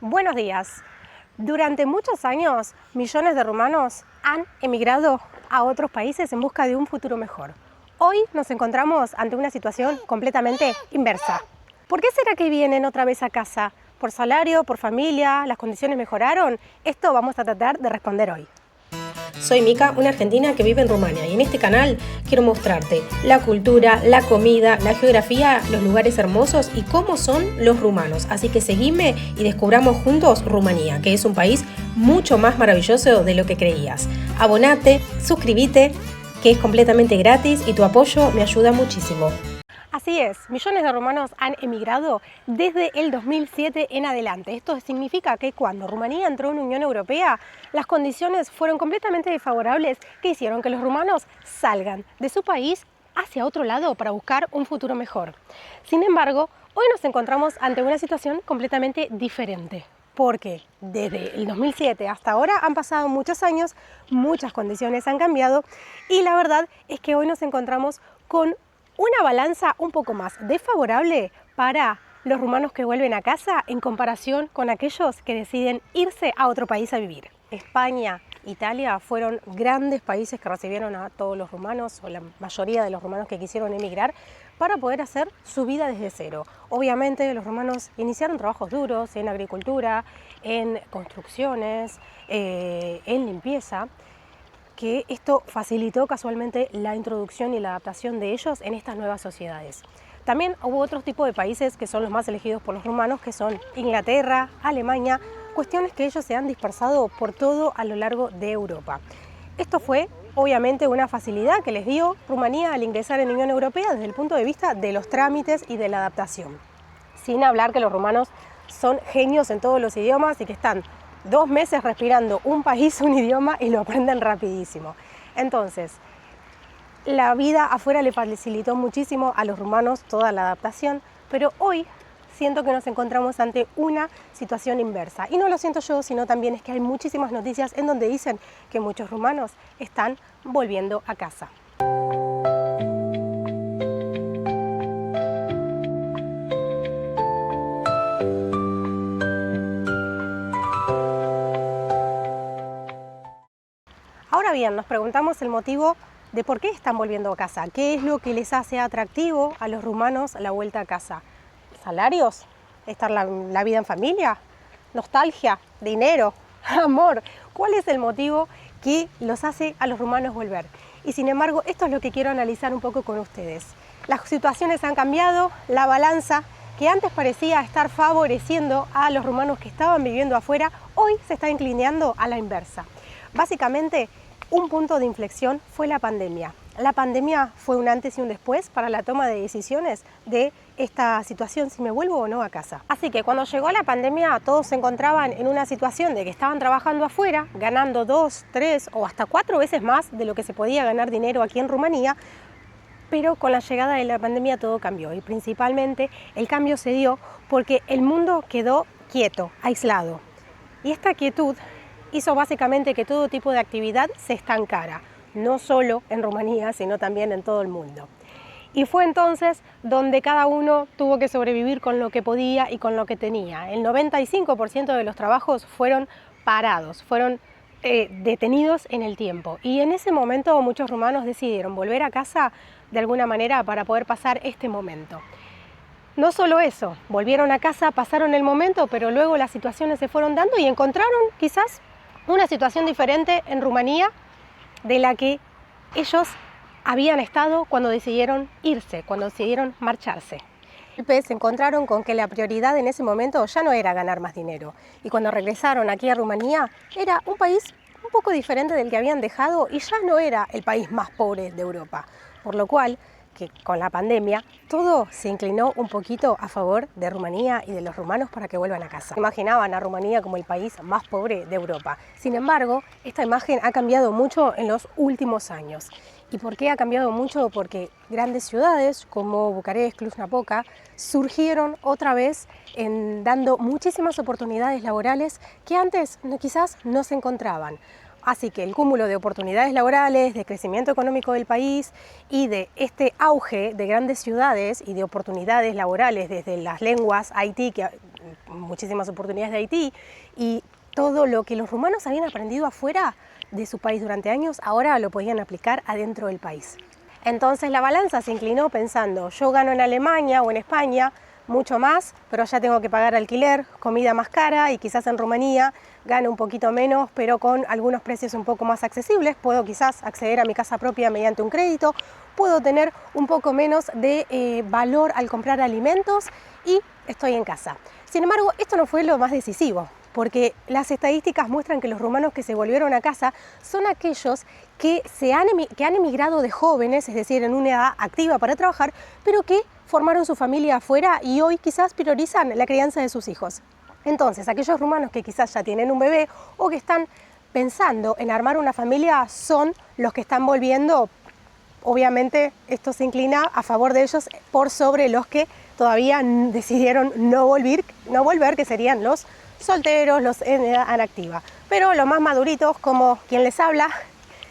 Buenos días. Durante muchos años, millones de rumanos han emigrado a otros países en busca de un futuro mejor. Hoy nos encontramos ante una situación completamente inversa. ¿Por qué será que vienen otra vez a casa? ¿Por salario? ¿Por familia? ¿Las condiciones mejoraron? Esto vamos a tratar de responder hoy. Soy Mika, una argentina que vive en Rumania, y en este canal quiero mostrarte la cultura, la comida, la geografía, los lugares hermosos y cómo son los rumanos. Así que seguime y descubramos juntos Rumanía, que es un país mucho más maravilloso de lo que creías. Abonate, suscríbete, que es completamente gratis y tu apoyo me ayuda muchísimo. Así es, millones de rumanos han emigrado desde el 2007 en adelante. Esto significa que cuando Rumanía entró en la Unión Europea, las condiciones fueron completamente desfavorables que hicieron que los rumanos salgan de su país hacia otro lado para buscar un futuro mejor. Sin embargo, hoy nos encontramos ante una situación completamente diferente. Porque desde el 2007 hasta ahora han pasado muchos años, muchas condiciones han cambiado y la verdad es que hoy nos encontramos con una balanza un poco más desfavorable para los rumanos que vuelven a casa en comparación con aquellos que deciden irse a otro país a vivir. España, Italia fueron grandes países que recibieron a todos los rumanos o la mayoría de los rumanos que quisieron emigrar para poder hacer su vida desde cero. Obviamente los rumanos iniciaron trabajos duros en agricultura, en construcciones, en limpieza, que esto facilitó casualmente la introducción y la adaptación de ellos en estas nuevas sociedades. También hubo otros tipos de países que son los más elegidos por los rumanos, que son Inglaterra, Alemania, cuestiones que ellos se han dispersado por todo a lo largo de Europa. Esto fue obviamente una facilidad que les dio Rumanía al ingresar en la Unión Europea desde el punto de vista de los trámites y de la adaptación. Sin hablar que los rumanos son genios en todos los idiomas y que están 2 meses respirando un país, un idioma y lo aprenden rapidísimo. Entonces, la vida afuera le facilitó muchísimo a los rumanos toda la adaptación, pero hoy siento que nos encontramos ante una situación inversa. Y no lo siento yo, sino también es que hay muchísimas noticias en donde dicen que muchos rumanos están volviendo a casa. Ahora bien, nos preguntamos el motivo de por qué están volviendo a casa. ¿Qué es lo que les hace atractivo a los rumanos la vuelta a casa? ¿Salarios? ¿Estar la vida en familia? ¿Nostalgia? ¿Dinero? ¿Amor? ¿Cuál es el motivo que los hace a los rumanos volver? Y sin embargo, esto es lo que quiero analizar un poco con ustedes. Las situaciones han cambiado, la balanza que antes parecía estar favoreciendo a los rumanos que estaban viviendo afuera, hoy se está inclinando a la inversa. Básicamente, un punto de inflexión fue la pandemia. La pandemia fue un antes y un después para la toma de decisiones de esta situación, si me vuelvo o no a casa. Así que cuando llegó la pandemia, todos se encontraban en una situación de que estaban trabajando afuera, ganando 2, 3 o hasta 4 veces más de lo que se podía ganar dinero aquí en Rumanía, pero con la llegada de la pandemia todo cambió y principalmente el cambio se dio porque el mundo quedó quieto, aislado. Y esta quietud hizo básicamente que todo tipo de actividad se estancara, no solo en Rumanía, sino también en todo el mundo. Y fue entonces donde cada uno tuvo que sobrevivir con lo que podía y con lo que tenía. El 95% de los trabajos fueron parados, fueron detenidos en el tiempo. Y en ese momento muchos rumanos decidieron volver a casa de alguna manera para poder pasar este momento. No solo eso, volvieron a casa, pasaron el momento, pero luego las situaciones se fueron dando y encontraron quizás una situación diferente en Rumanía de la que ellos habían estado cuando decidieron irse, cuando decidieron marcharse. Se encontraron con que la prioridad en ese momento ya no era ganar más dinero. Y cuando regresaron aquí a Rumanía, era un país un poco diferente del que habían dejado y ya no era el país más pobre de Europa. Por lo cual, que con la pandemia, todo se inclinó un poquito a favor de Rumanía y de los rumanos para que vuelvan a casa. Imaginaban a Rumanía como el país más pobre de Europa. Sin embargo, esta imagen ha cambiado mucho en los últimos años. ¿Y por qué ha cambiado mucho? Porque grandes ciudades como Bucarest, Cluj-Napoca surgieron otra vez dando muchísimas oportunidades laborales que antes quizás no se encontraban. Así que el cúmulo de oportunidades laborales, de crecimiento económico del país y de este auge de grandes ciudades y de oportunidades laborales desde las lenguas IT, que muchísimas oportunidades de Haití y todo lo que los rumanos habían aprendido afuera de su país durante años, ahora lo podían aplicar adentro del país. Entonces la balanza se inclinó pensando, yo gano en Alemania o en España mucho más, pero allá tengo que pagar alquiler, comida más cara, y quizás en Rumanía gano un poquito menos, pero con algunos precios un poco más accesibles. Puedo quizás acceder a mi casa propia mediante un crédito, puedo tener un poco menos de valor al comprar alimentos y estoy en casa. Sin embargo, esto no fue lo más decisivo, porque las estadísticas muestran que los rumanos que se volvieron a casa son aquellos que han emigrado de jóvenes, es decir, en una edad activa para trabajar, pero que formaron su familia afuera y hoy quizás priorizan la crianza de sus hijos. Entonces, aquellos rumanos que quizás ya tienen un bebé o que están pensando en armar una familia son los que están volviendo. Obviamente esto se inclina a favor de ellos por sobre los que todavía decidieron no volver, que serían los solteros, los en edad activa. Pero los más maduritos, como quien les habla,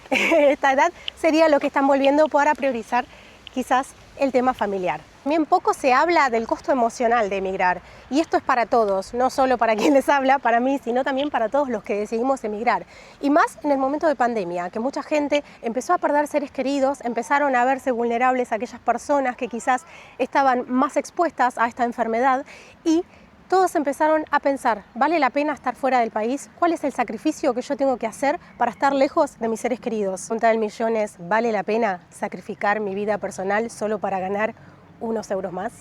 esta edad, sería lo que están volviendo para priorizar quizás el tema familiar. Bien poco se habla del costo emocional de emigrar, y esto es para todos, no solo para quien les habla, para mí, sino también para todos los que decidimos emigrar. Y más en el momento de pandemia, que mucha gente empezó a perder seres queridos, empezaron a verse vulnerables aquellas personas que quizás estaban más expuestas a esta enfermedad, y todos empezaron a pensar, ¿vale la pena estar fuera del país? ¿Cuál es el sacrificio que yo tengo que hacer para estar lejos de mis seres queridos? La pregunta del millón es, ¿vale la pena sacrificar mi vida personal solo para ganar unos euros más?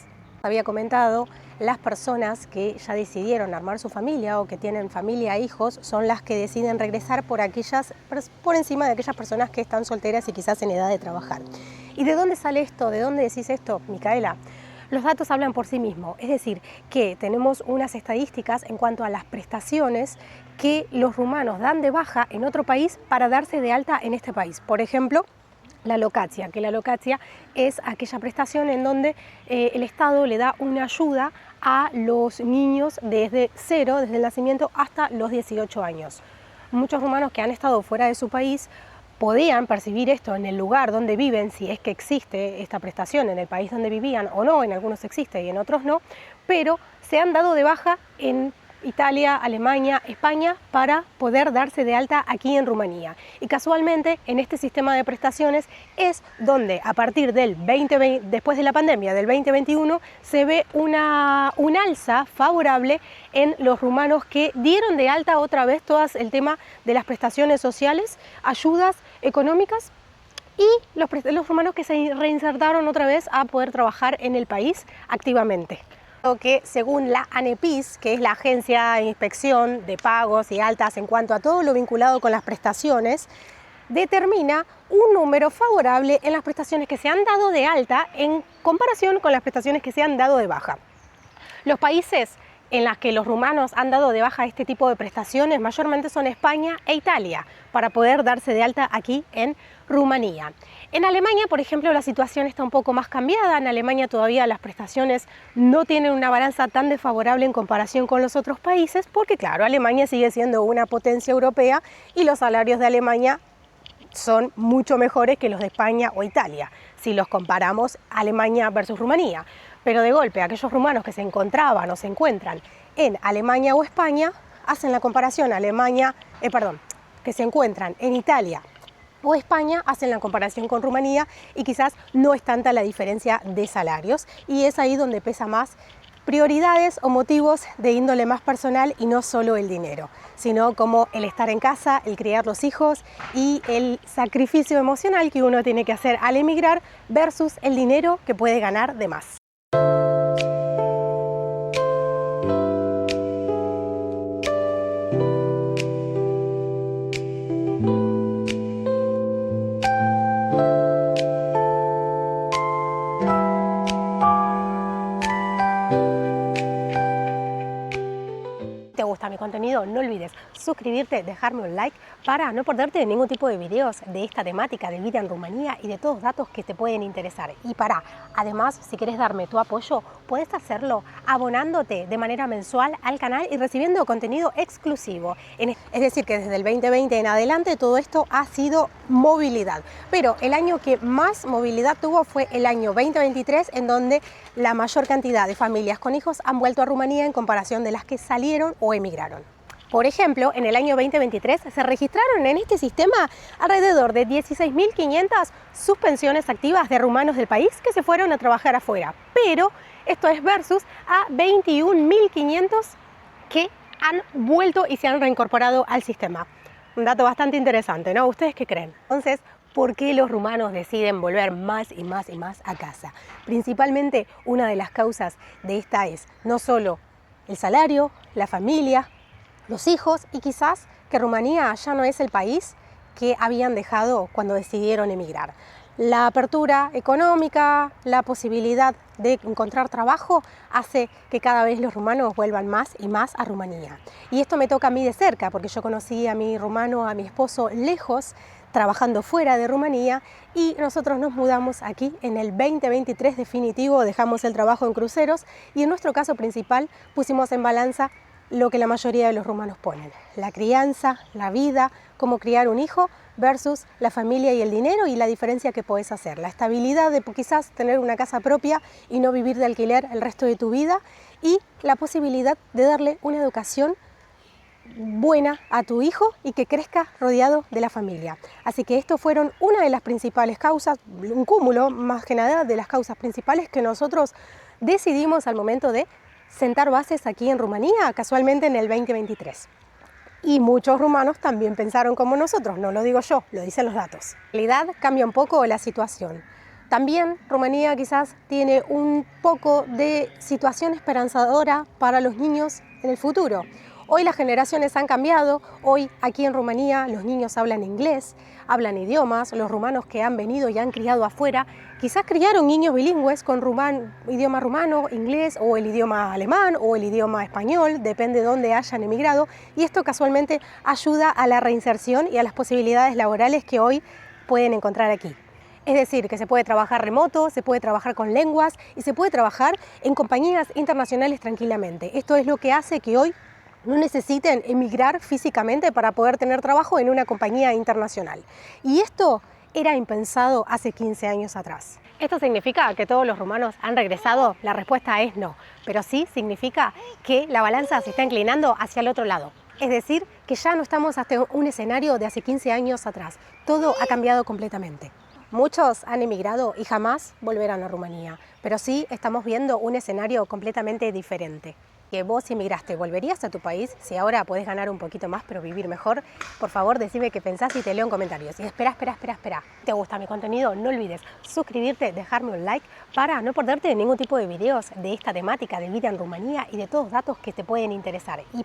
Había comentado, las personas que ya decidieron armar su familia o que tienen familia e hijos son las que deciden regresar por encima de aquellas personas que están solteras y quizás en edad de trabajar. ¿Y de dónde sale esto? ¿De dónde decís esto, Micaela? Los datos hablan por sí mismos, es decir, que tenemos unas estadísticas en cuanto a las prestaciones que los rumanos dan de baja en otro país para darse de alta en este país. Por ejemplo, la locatia, que la locatia es aquella prestación en donde el Estado le da una ayuda a los niños desde el nacimiento hasta los 18 años. Muchos rumanos que han estado fuera de su país podían percibir esto en el lugar donde viven, si es que existe esta prestación en el país donde vivían o no, en algunos existe y en otros no, pero se han dado de baja en Italia, Alemania, España para poder darse de alta aquí en Rumanía. Y casualmente en este sistema de prestaciones es donde a partir del después de la pandemia del 2021 se ve un alza favorable en los rumanos que dieron de alta otra vez todo el tema de las prestaciones sociales, ayudas económicas, y los rumanos que se reinsertaron otra vez a poder trabajar en el país activamente. Que según la ANEPIS, que es la Agencia de Inspección de Pagos y Altas en cuanto a todo lo vinculado con las prestaciones, determina un número favorable en las prestaciones que se han dado de alta en comparación con las prestaciones que se han dado de baja. Los países en las que los rumanos han dado de baja este tipo de prestaciones mayormente son España e Italia, para poder darse de alta aquí en Rumanía. En Alemania, por ejemplo, la situación está un poco más cambiada. En Alemania todavía las prestaciones no tienen una balanza tan desfavorable en comparación con los otros países, porque claro, Alemania sigue siendo una potencia europea y los salarios de Alemania son mucho mejores que los de España o Italia, si los comparamos Alemania versus Rumanía. Pero de golpe, aquellos rumanos que se encontraban o se encuentran en Alemania o España, hacen la comparación que se encuentran en Italia o España, hacen la comparación con Rumanía y quizás no es tanta la diferencia de salarios, y es ahí donde pesa más prioridades o motivos de índole más personal y no solo el dinero, sino como el estar en casa, el criar los hijos y el sacrificio emocional que uno tiene que hacer al emigrar versus el dinero que puede ganar de más. te gusta mi contenido, no olvides suscribirte, dejarme un like para no perderte ningún tipo de videos de esta temática de vida en Rumanía y de todos los datos que te pueden interesar. Y además, si quieres darme tu apoyo, puedes hacerlo abonándote de manera mensual al canal y recibiendo contenido exclusivo. Es decir, que desde el 2020 en adelante todo esto ha sido movilidad. Pero el año que más movilidad tuvo fue el año 2023, en donde la mayor cantidad de familias con hijos han vuelto a Rumanía en comparación de las que salieron o emigraron. Por ejemplo, en el año 2023 se registraron en este sistema alrededor de 16.500 suspensiones activas de rumanos del país que se fueron a trabajar afuera. Pero esto es versus a 21.500 que han vuelto y se han reincorporado al sistema. Un dato bastante interesante, ¿no? ¿Ustedes qué creen? Entonces, ¿por qué los rumanos deciden volver más y más y más a casa? Principalmente, una de las causas de esta es no solo el salario, la familia, los hijos y quizás que Rumanía ya no es el país que habían dejado cuando decidieron emigrar. La apertura económica, la posibilidad de encontrar trabajo hace que cada vez los rumanos vuelvan más y más a Rumanía. Y esto me toca a mí de cerca porque yo conocí a mi rumano, a mi esposo lejos, trabajando fuera de Rumanía, y nosotros nos mudamos aquí en el 2023 definitivo, dejamos el trabajo en cruceros y en nuestro caso principal pusimos en balanza lo que la mayoría de los rumanos ponen: la crianza, la vida, cómo criar un hijo versus la familia y el dinero, y la diferencia que puedes hacer, la estabilidad de quizás tener una casa propia y no vivir de alquiler el resto de tu vida, y la posibilidad de darle una educación buena a tu hijo y que crezca rodeado de la familia. Así que esto fueron una de las principales causas, un cúmulo más que nada de las causas principales que nosotros decidimos al momento de sentar bases aquí en Rumanía, casualmente en el 2023. Y muchos rumanos también pensaron como nosotros, no lo digo yo, lo dicen los datos. En realidad cambia un poco la situación. También Rumanía quizás tiene un poco de situación esperanzadora para los niños en el futuro. Hoy las generaciones han cambiado, hoy aquí en Rumanía los niños hablan inglés, hablan idiomas, los rumanos que han venido y han criado afuera, quizás criaron niños bilingües con idioma rumano, inglés o el idioma alemán o el idioma español, depende de dónde hayan emigrado, y esto casualmente ayuda a la reinserción y a las posibilidades laborales que hoy pueden encontrar aquí. Es decir, que se puede trabajar remoto, se puede trabajar con lenguas y se puede trabajar en compañías internacionales tranquilamente. Esto es lo que hace que hoy no necesiten emigrar físicamente para poder tener trabajo en una compañía internacional. Y esto era impensado hace 15 años atrás. ¿Esto significa que todos los rumanos han regresado? La respuesta es no, pero sí significa que la balanza se está inclinando hacia el otro lado. Es decir, que ya no estamos ante un escenario de hace 15 años atrás. Todo ha cambiado completamente. Muchos han emigrado y jamás volverán a Rumanía, pero sí estamos viendo un escenario completamente diferente. Que vos, si emigraste, ¿volverías a tu país? Si ahora podés ganar un poquito más pero vivir mejor, por favor decime qué pensás y te leo en comentarios. Y espera. ¿Te gusta mi contenido? No olvides suscribirte, dejarme un like para no perderte ningún tipo de videos de esta temática de vida en Rumanía y de todos los datos que te pueden interesar. Y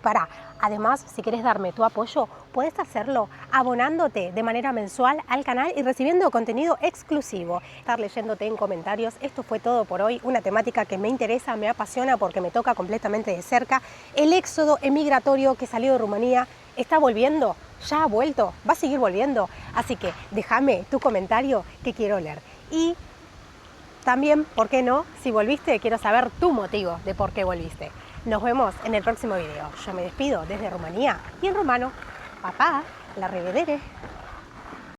además, si quieres darme tu apoyo, puedes hacerlo abonándote de manera mensual al canal y recibiendo contenido exclusivo. Estar leyéndote en comentarios. Esto fue todo por hoy, una temática que me interesa, me apasiona porque me toca completamente de cerca. El éxodo emigratorio que salió de Rumanía está volviendo, ya ha vuelto, va a seguir volviendo, así que déjame tu comentario que quiero leer. Y también, ¿por qué no? Si volviste, quiero saber tu motivo de por qué volviste. Nos vemos en el próximo video. Yo me despido desde Rumanía y en rumano, papá, la rivedere.